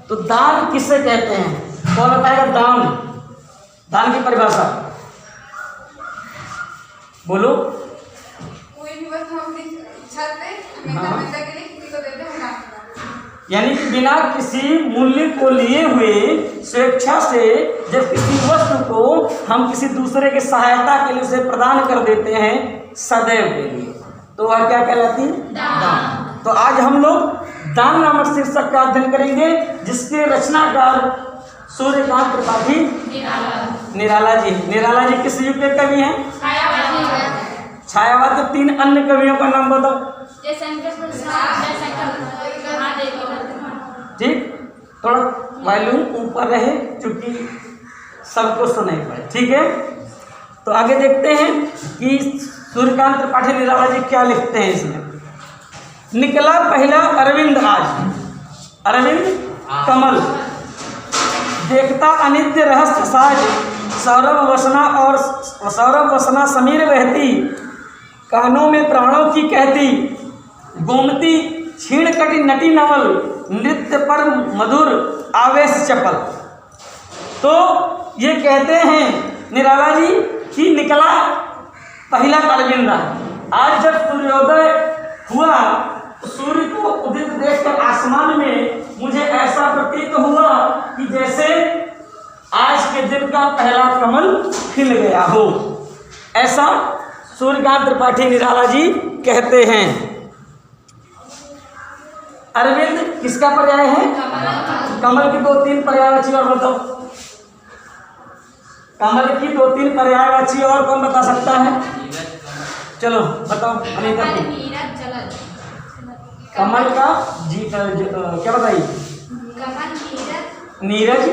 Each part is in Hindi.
तो दान किसे कहते हैं? कौन बताएगा दान? दान की परिभाषा बोलो। कोई भी वस्तु हम अपनी इच्छा से हमेशा के लिए किसी को देते हैं ना, यानी कि बिना किसी मूल्य को लिए हुए स्वेच्छा से जब किसी वस्तु को हम किसी दूसरे की सहायता के लिए उसे प्रदान कर देते हैं सदैव के लिए, तो वह क्या कहलाती है? दान। तो आज हम लोग दान नामक शीर्षक का अध्ययन करेंगे, जिसके रचनाकार सूर्यकांत त्रिपाठी निराला जी। निराला जी किस युग के कवि हैं? छायावाद के 3 अन्य कवियों का नाम बताओ। ठीक, थोड़ा वॉल्यूम ऊपर रहे क्योंकि सबको सुनाई पड़े, ठीक है। तो आगे देखते हैं कि सूर्यकांत त्रिपाठी निराला जी क्या लिखते हैं इसमें। निकला पहला अरविंद आज, अरविंद कमल, देखता अनित्य रहस्य साज, सौरभ वसना समीर बहती, कानों में प्राणों की कहती, गोमती क्षीण कटी नटी नवल, नृत्य पर मधुर आवेश चपल। तो ये कहते हैं निराला जी कि निकला पहला अरविंद आज। जब सूर्योदय हुआ तो सूर्य को उदित देखकर आसमान में मुझे ऐसा प्रतीत हुआ कि जैसे आज के दिन का पहला कमल खिल गया हो। ऐसा सूर्यकांत त्रिपाठी निराला जी कहते हैं। अरविंद किसका पर्याय है? कमल की 2-3 पर्यायवाची और बताओ। कमल की 2-3 पर्यायवाची और कौन बता सकता है? चलो बताओ अनीता। कमल का क्या बताइए? नीरज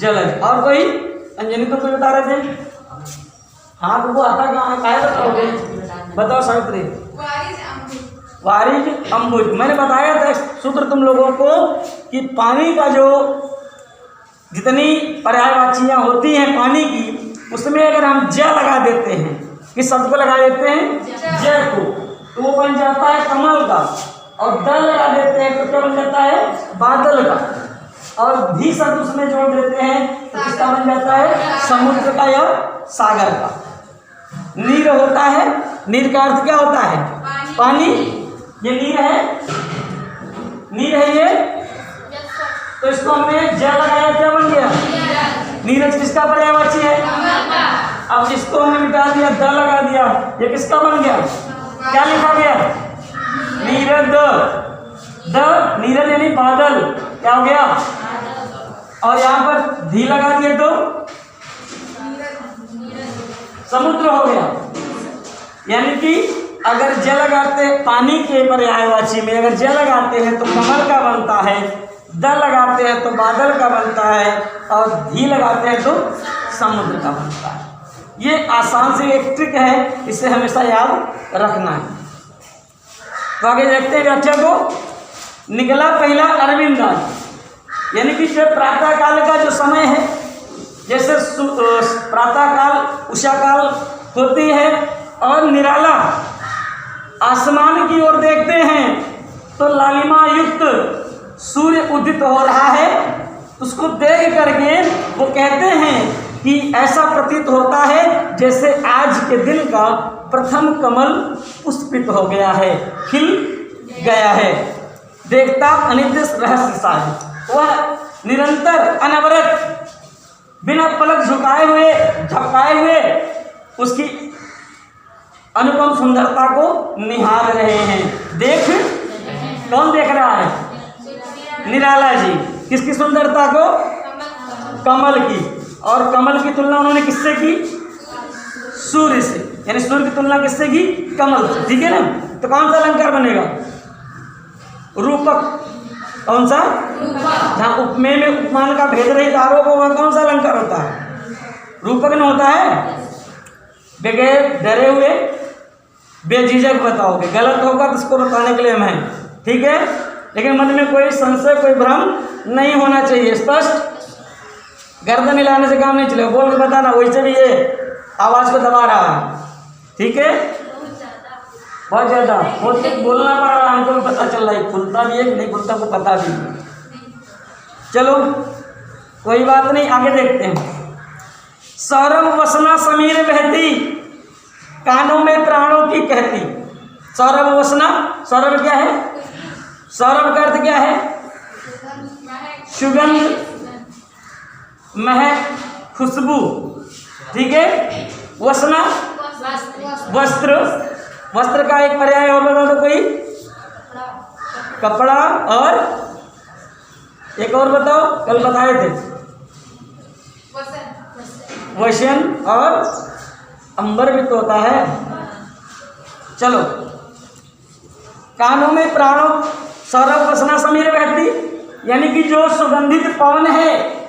जलज। और कोई? अंजनी तो कोई बता रहे थे। हाँ तो वो आता कहाँ है? बताओगे? बताओ सावित्री। वारिज अम्बुज। मैंने बताया था सूत्र तुम लोगों को कि पानी का जो जितनी पर्यायवाचियाँ होती हैं पानी की, उसमें अगर हम ज लगा देते हैं, किस शब्द को लगा देते हैं? ज को, तो वो बन जाता है कमल का। और द लगा देते हैं तो क्या बन जाता है? बादल का। और भी शब्द उसमें जोड़ देते हैं तो किसका बन जाता है? समुद्र का या सागर का। नीर होता है, नीर का अर्थ क्या होता है? पानी। ये नीर है, नीर है ये, तो इसको हमने ज लगाया, क्या बन गया? नीरज किसका पर्यायवाची है? अब इसको हमने मिटा दिया, द लगा दिया, ये किसका बन गया? क्या लिखा गया? नीरद। द नीरज यानी बादल, क्या हो गया? और यहाँ पर धी लगा दिए तो समुद्र हो गया। यानी कि अगर ज लगाते पानी के पर्यायवाची में अगर ज लगाते हैं तो कमल का बनता है, द लगाते हैं तो बादल का बनता है, और धी लगाते हैं तो समुद्र का बनता है। ये आसान से एक ट्रिक है, इसे हमेशा याद रखना है। तो आगे देखते हैं व्याख्या को। निकला पहला अरविंद आज, यानी कि जो प्रातः काल का जो समय है, जैसे प्रातः काल उषा काल होती है और निराला आसमान की ओर देखते हैं तो लालिमा युक्त सूर्य उदित हो रहा है। उसको देख करके वो कहते हैं कि ऐसा प्रतीत होता है जैसे आज के दिन का प्रथम कमल पुष्पित हो गया है, खिल गया है। देखता अनित्य रहस्य साज, वह निरंतर अनवरत बिना पलक झपकाए हुए उसकी अनुपम सुंदरता को निहार रहे हैं। देख कौन देख रहा है? निराला जी। किसकी सुंदरता को? कमल की। और कमल की तुलना उन्होंने किससे की? सूर्य से। यानी सूर्य की तुलना किससे की? कमल से। ठीक है ना? तो कौन सा अलंकार बनेगा? रूपक। कौन सा? जहाँ उपमेय में उपमान का भेद रहित आरोप होगा, कौन सा अलंकार होता है? रूपक न होता है। बगैर डरे हुए बेझिझक बताओगे, गलत होगा तो उसको बताने के लिए मैं, ठीक है। लेकिन मन में कोई संशय, कोई भ्रम नहीं होना चाहिए। स्पष्ट, गर्दन हिलाने से काम नहीं चलेगा, बोल के बताना। वैसे भी ये आवाज़ को दबा रहा है, ठीक है, बहुत ज़्यादा बोलना पड़ रहा है। हमको भी पता चल रहा है, खुलता भी है कि नहीं खुलता को पता भी है। चलो कोई बात नहीं, आगे देखते हैं। सौरभ वसना समीर बहती, कानों में प्राणों की कहती। सौरभ वसना, सौरभ क्या है? सौरभ का अर्थ क्या है? सुगंध, महक, खुशबू, ठीक है। वसना वस्त्र, वस्त्र का एक पर्याय और बता दो कोई। कपड़ा, और एक और बताओ, कल बताए थे। वसन, और अंबर भी तो होता है। चलो, कानों में प्राणों, सौरभ वसना समीर बहती, यानी कि जो सुगंधित पवन है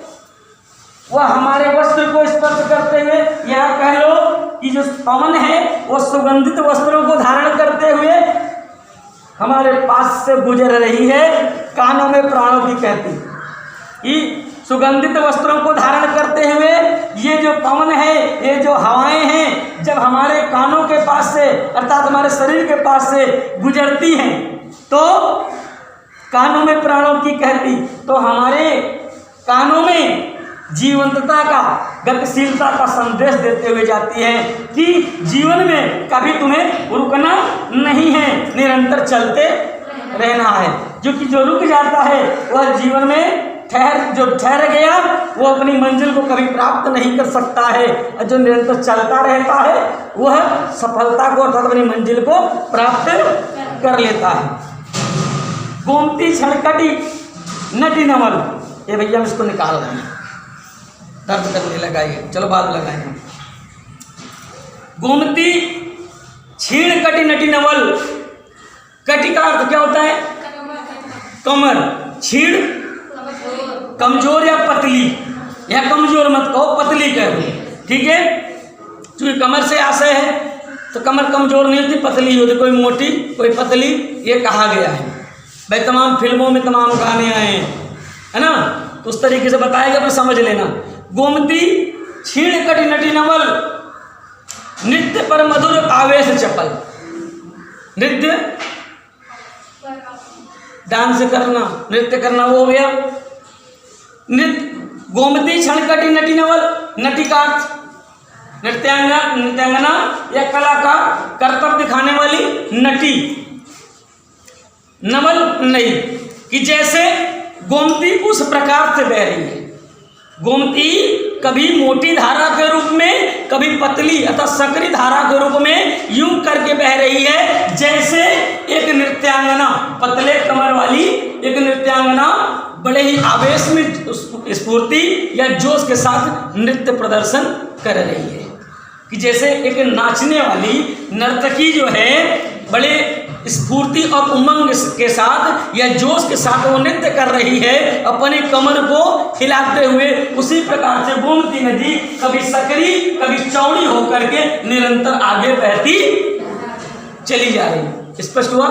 वह हमारे वस्त्र को स्पर्श करते हुए, या कह लो कि जो पवन है वो सुगंधित वस्त्रों को धारण करते हुए हमारे पास से गुजर रही है। कानों में प्राणों की कहती, कि सुगंधित वस्त्रों को धारण करते हुए ये जो पवन है, ये जो हवाएं हैं, जब हमारे कानों के पास से अर्थात हमारे शरीर के पास से गुजरती हैं तो कानों में प्राणों की कहती, तो हमारे कानों में जीवंतता का, गतिशीलता का संदेश देते हुए जाती है कि जीवन में कभी तुम्हें रुकना नहीं है, निरंतर चलते रहना है। जो रुक जाता है वह जीवन में जो ठहर गया वो अपनी मंजिल को कभी प्राप्त नहीं कर सकता है, और जो निरंतर चलता रहता है वह सफलता को अर्थात अपनी मंजिल को प्राप्त कर लेता है। गोमती छणकटी नटी नमल, ये भैया हम इसको निकाल रहे हैं, दर्द करने लगाइए, चलो बाद में लगाएंगे। गोमती छीण कटी नटी नवल, कटी का अर्थ क्या होता है? कमर, छीण कमजोर या पतली, या कमजोर मत कहो, पतली कहो, ठीक है। क्योंकि कमर से आशय है तो कमर कमजोर नहीं होती, पतली होती, कोई मोटी कोई पतली, ये कहा गया है भाई। तमाम फिल्मों में तमाम गाने आए हैं, है ना, तो उस तरीके से बताएगा तो समझ लेना। गोमती छीण कटी नटी नवल, नृत्य पर मधुर आवेश चपल। नृत्य डांस करना, नृत्य करना वो हो गया नृत्य। गोमती क्षण कटी नटी नवल, नटी का अर्थ नृत्यांगना या कलाकार, कर्तव्य दिखाने वाली नटी। नवल नहीं, कि जैसे गोमती उस प्रकार से बह रही है। गोमती कभी मोटी धारा के रूप में, कभी पतली अर्थात सकरी धारा के रूप में यूं करके बह रही है, जैसे एक नृत्यांगना, पतले कमर वाली एक नृत्यांगना बड़े ही आवेश में, स्फूर्ति या जोश के साथ नृत्य प्रदर्शन कर रही है। कि जैसे एक नाचने वाली नर्तकी जो है बड़े स्फूर्ति और उमंग के साथ या जोश के साथ वो नृत्य कर रही है अपनी कमर को हिलाते हुए, उसी प्रकार से गोमती नदी कभी सकरी कभी चौड़ी होकर के निरंतर आगे बहती चली जा रही। स्पष्ट हुआ?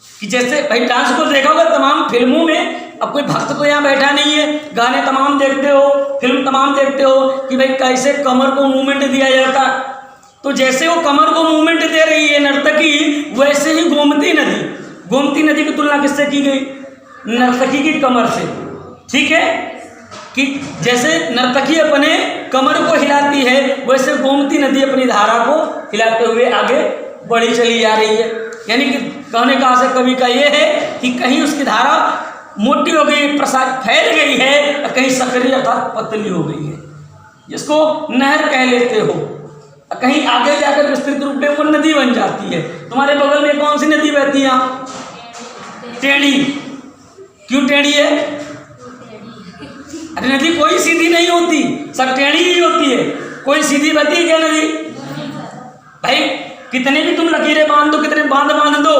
कि जैसे भाई डांस को देखा होगा तमाम फिल्मों में, अब कोई भक्त तो यहाँ बैठा नहीं है, गाने तमाम देखते हो, फिल्म तमाम देखते हो कि भाई कैसे कमर को मूवमेंट दिया जाता, तो जैसे वो कमर को मूवमेंट दे रही है नर्तकी, वैसे ही गोमती नदी की तुलना किससे की गई? नर्तकी की कमर से। ठीक है, कि जैसे नर्तकी अपने कमर को हिलाती है, वैसे गोमती नदी अपनी धारा को हिलाते हुए आगे बढ़ी चली जा रही है। यानी कि कहने का आशय कवि का ये है कि कहीं उसकी धारा मोटी हो गई, प्रसार फैल गई है, कहीं सकरी अर्थात पतली हो गई है, जिसको नहर कह लेते हो, कहीं आगे जाकर विस्तृत रूप में वो नदी बन जाती है। तुम्हारे बगल में कौन सी नदी बहती है? टेढ़ी। क्यों टेढ़ी है? अरे नदी कोई सीधी नहीं होती, सब टेढ़ी ही होती है। कोई सीधी बहती है क्या नदी? भाई कितने भी तुम लकीरें बांध दो, कितने बांध दो,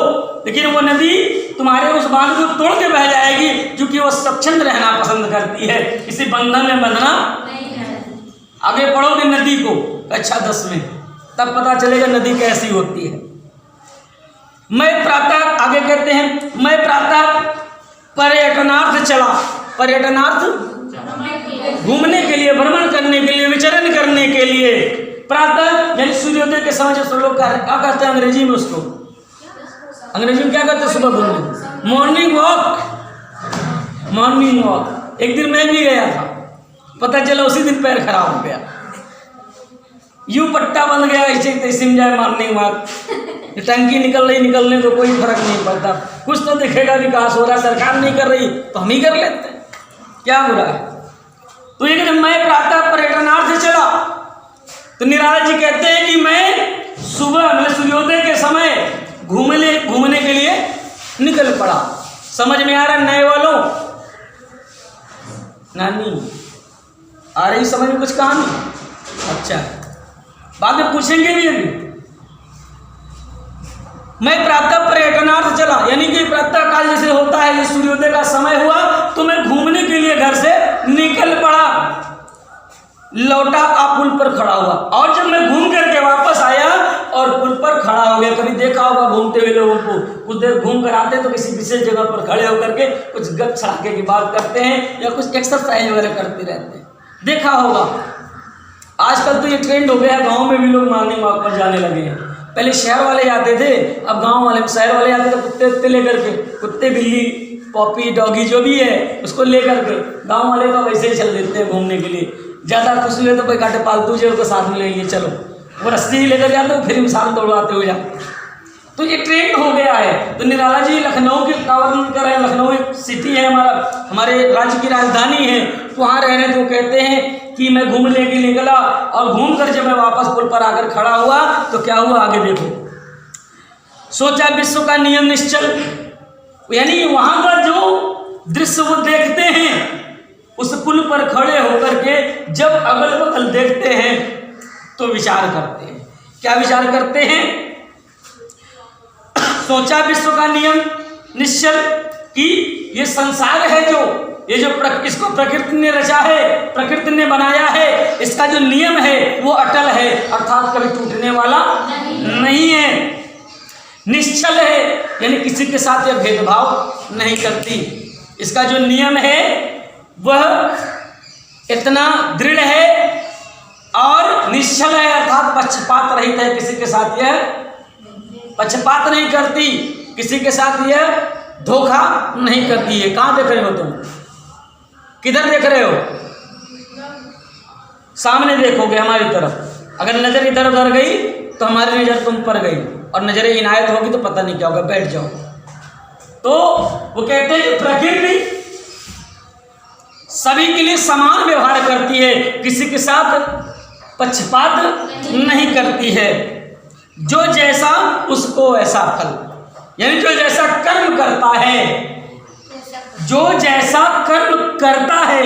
लेकिन वो नदी तुम्हारे उस बांध को तोड़ के बह जाएगी, क्योंकि वो स्वच्छंद रहना पसंद करती है, किसी बंधन में बंधना नहीं है। आगे पढ़ोगे नदी को कक्षा 10 में, तब पता चलेगा नदी कैसी होती है। मैं प्रातः, आगे कहते हैं, मैं प्रातः पर्यटनार्थ चला। पर्यटनार्थ घूमने के लिए, भ्रमण करने के लिए, विचरण करने के लिए। प्रातः यानी सूर्योदय के समय जो लोग क्या कहते हैं अंग्रेजी में, उसको अंग्रेजी में क्या कहते हैं? सुबह घूमने, मॉर्निंग वॉक। Morning walk. एक दिन मैं भी गया था, पता चला उसी दिन पैर खराब हो गया, यूं पट्टा बंध गया, ऐसे तैसे में जाए मॉर्निंग वॉक। टंकी निकलने तो कोई फर्क नहीं पड़ता, कुछ तो दिखेगा विकास हो रहा है, सरकार नहीं कर रही तो हम ही कर लेते हैं, क्या बुरा है। तो ये कहते मैं प्रातः पर्यटनार्थ चला, तो निराला जी कहते हैं कि मैं सुबह मतलब सूर्योदय के समय घूमने के लिए निकल पड़ा। समझ में आ रहा है नए वालों? नानी आ रही समझ में कुछ कहानी? अच्छा, बाद में पूछेंगे भी अभी। मैं प्रातः पर्यटनार्थ चला, यानी कि प्रातः काल जैसे होता है, ये सूर्योदय का समय हुआ तो मैं घूमने के लिए घर से निकल पड़ा। लौटा आ पुल पर खड़ा हुआ, और जब मैं घूम करके वापस आया और पुल पर खड़ा हो गया, कभी देखा होगा घूमते हुए लोगों को, कुछ देर घूम कर आते तो किसी विशेष जगह पर खड़े होकर के कुछ गप छड़ाके की बात करते हैं या कुछ एक्सरसाइज वगैरह करते रहते हैं, देखा होगा। आजकल तो ये ट्रेंड हो गया है, गाँव में भी लोग मॉर्निंग वॉक पर जाने लगे हैं। पहले शहर वाले जाते थे, अब गांव वाले शहर वाले जाते थे कुत्ते लेकर के, कुत्ते बिल्ली पॉपी डॉगी जो भी है उसको लेकर के। गांव वाले तो वैसे ही चल देते हैं घूमने के लिए, ज़्यादा खुश हुए तो कोई काटे पालतू जो उसको साथ में लेंगे, चलो वो रस्सी ही लेकर जाते हो, फिर इंसान दौड़ाते हुए जाते। तो ये ट्रेंड हो गया है। तो निराला जी लखनऊ के वर्णन कर रहे हैं, लखनऊ एक सिटी है, हमारे राज्य की राजधानी है, तो वहाँ रह रहे तो कहते हैं कि मैं घूमने के लिए निकला और घूम कर जब मैं वापस पुल पर आकर खड़ा हुआ तो क्या हुआ आगे देखो। सोचा विश्व का नियम निश्चल, यानी वहाँ का जो दृश्य वो देखते हैं उस पुल पर खड़े होकर के जब अगल बगल देखते हैं तो विचार करते हैं। क्या विचार करते हैं? सोचा विश्व का नियम निश्चल कि ये संसार है इसको प्रकृति ने रचा है, प्रकृति ने बनाया है, इसका जो नियम है वो अटल है, अर्थात कभी टूटने वाला नहीं है। निश्चल है यानी किसी के साथ यह भेदभाव नहीं करती, इसका जो नियम है वह इतना दृढ़ है और निश्चल है, अर्थात पक्षपात रहित है, किसी के साथ यह पक्षपात नहीं करती, किसी के साथ यह धोखा नहीं करती है। कहाँ देख रहे हो तुम? किधर देख रहे हो? सामने देखोगे हमारी तरफ, अगर नजर इधर उधर गई तो हमारी नजर तुम पर गई और नजर इनायत होगी तो पता नहीं क्या होगा, बैठ जाओ। तो वो कहते हैं कि प्रकृति सभी के लिए समान व्यवहार करती है, किसी के साथ पक्षपात नहीं करती है। जो जैसा उसको वैसा फल, यानी जो जैसा कर्म करता है, जो जैसा कर्म करता है,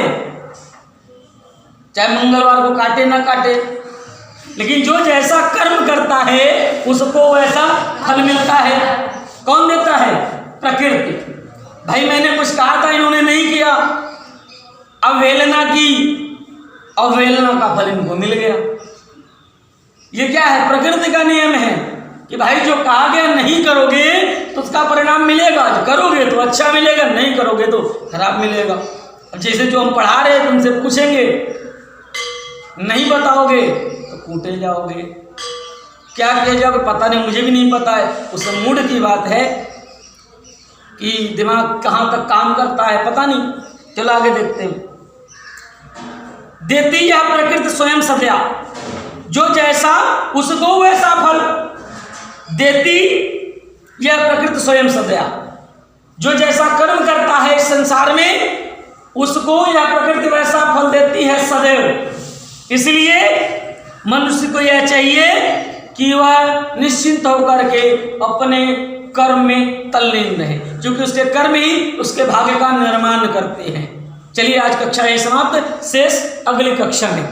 चाहे मंगलवार को काटे ना काटे, लेकिन जो जैसा कर्म करता है उसको वैसा फल मिलता है। कौन देता है? प्रकृति। भाई मैंने कुछ कहा था, इन्होंने नहीं किया, अवहेलना की, अवहेलना का फल इनको मिल गया। ये क्या है? प्रकृति का नियम है कि भाई जो कहा गया नहीं करोगे तो उसका परिणाम मिलेगा, जो करोगे तो अच्छा मिलेगा, नहीं करोगे तो खराब मिलेगा। अब जैसे जो हम पढ़ा रहे हैं तुमसे पूछेंगे, नहीं बताओगे तो कूटे जाओगे, क्या किया जाओगे पता नहीं, मुझे भी नहीं पता है। उस मूड की बात है कि दिमाग कहाँ तक काम करता है पता नहीं। चलो आगे देखते हैं। देती यह प्रकृति स्वयं सत्या, जो जैसा उसको वैसा फल देती यह प्रकृति स्वयं सत्या। जो जैसा कर्म करता है इस संसार में उसको यह प्रकृति वैसा फल देती है सदैव। इसलिए मनुष्य को यह चाहिए कि वह निश्चिंत होकर के अपने कर्म में तल्लीन रहे, क्योंकि उसके कर्म ही उसके भाग्य का निर्माण करते हैं। चलिए आज कक्षा यही समाप्त, शेष अगली कक्षा में।